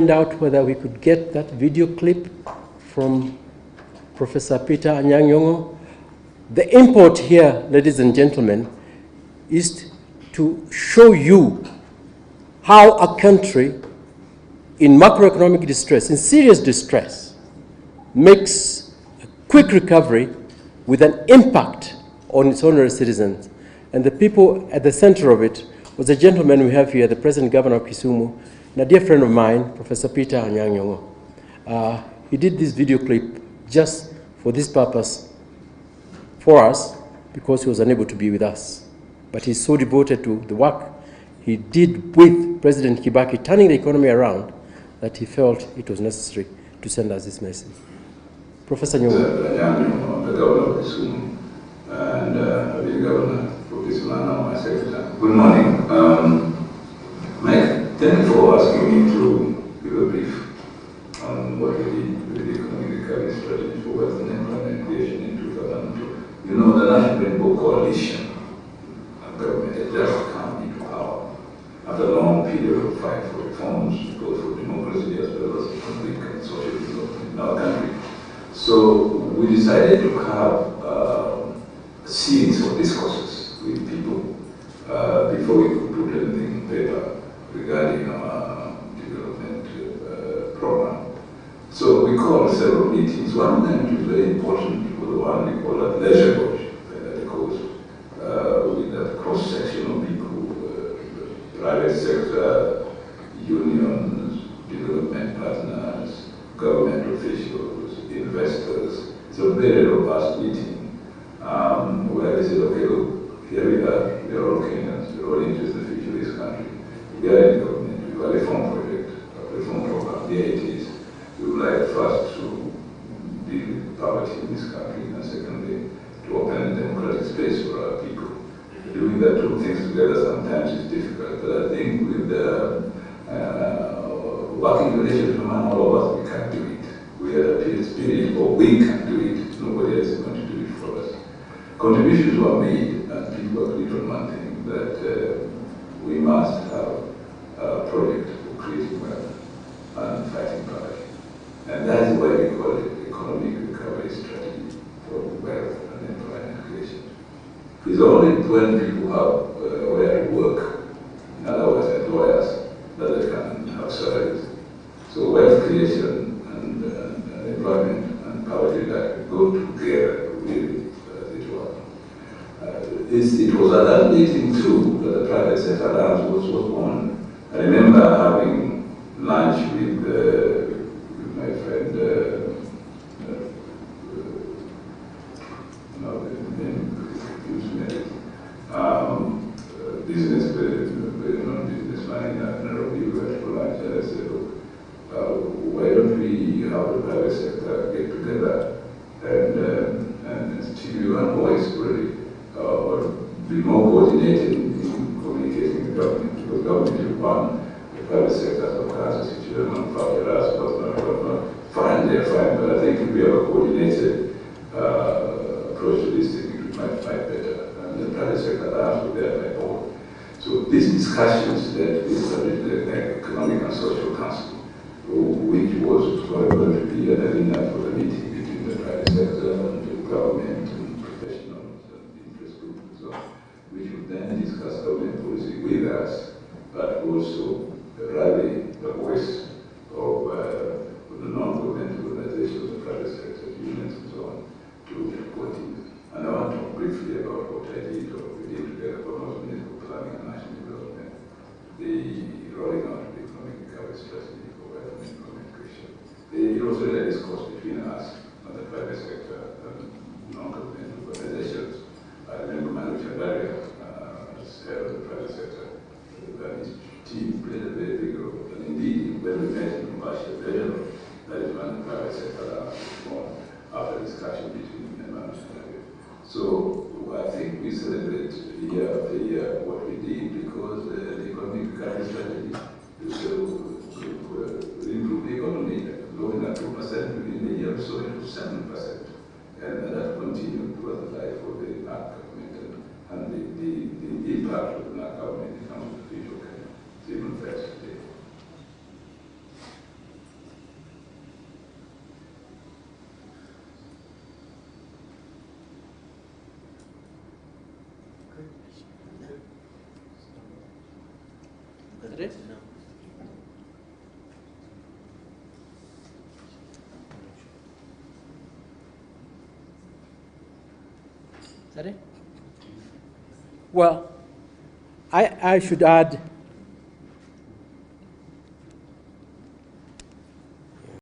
out whether we could get that video clip from Professor Peter Anyang. The import here, ladies and gentlemen, is to show you how a country in macroeconomic distress, in serious distress, makes a quick recovery with an impact on its ordinary citizens. And the people at the center of it was a gentleman we have here, the present governor of Kisumu, and a dear friend of mine, Professor Peter Anyang. He did this video clip just for this purpose for us because he was unable to be with us. But he's so devoted to the work he did with President Kibaki, turning the economy around, that he felt it was necessary to send us this message. Professor Nyong'o. Anyang, the governor of Kisumu, and I've been governor for Kisumu now, my secretary. Good morning. Mike, thank you for asking me to give a brief on what we did with the economic recovery strategy for wealth and employment creation in 2002. You know, the National Rainbow Coalition government had just come into power after a long period of fight for reforms, both for democracy as well as economic and social development in our country. So we decided to have a series of discourses with people before we could put anything in paper regarding our development program. So we called several meetings. One of them, which was very important, was the one we call at Leisure Lodge at the coast, with a cross-section of people, private sector, unions, development partners, government officials, investors. It's a very robust meeting where they said, okay, look, here we are all Kenyans, we're all interested in the future of this country. We are in the government, we have a reform project, a reform program. The idea is we would like first to deal with poverty in this country, and secondly, to open a democratic space for our people. Doing the two things together sometimes is difficult, but I think with the working relationship among all of us, we can do it. We are a spirit, or we can do it. Nobody else is going to do it for us. Contributions were made, and people agreed on one thing, that we must have a project for creating wealth and fighting poverty. And that is why we call it economic recovery strategy for wealth and employment creation. It's only when people have where to work, in other words, employers, that they can have salaries. So wealth creation and employment and poverty that go together really, as it were. It was at that meeting too that the private sector allowance was born. I remember having lunch with my friend, very non-businessman in Nairobi, we went for lunch, and I said, look, why don't we have the private sector get together and stimulate one voice really, or be more coordinated in communicating with government, because government is one, the private sector sometimes a situation manufacturers, fine, they're fine, but I think if we have a coordinated approach to this thing, it might fight better, and the private sector allows to bear by all. So these discussions that we established the Economic and Social Council, which was going to be an arena for the meeting between the private sector and the government and professionals and interest groups and so on, which would then discuss government policy with us, but also rally the voice of the non-governmental organizations, the private sector, unions and so on, to support it. And I want to talk briefly about what I did or we did together for most municipal planning and national development, the rolling out of the economic recovery strategy for wealth and employment creation. It was really a discourse between us and the private sector and non-governmental organizations. I remember Manu Chandaria as head of the private sector, and his team played a very big role. And indeed, when we met in Kumbashi, that is when the private sector was born after discussion between Manu Chandaria. So I think we celebrate year after year what we did because the economic recovery strategy will improve the economy, growing at 2% within the year, so it was 7%. And that continued towards the life of the NAC government and the impact of the NAC government in terms of the future. It's even better today. that it? No. Is that it? Well, I should add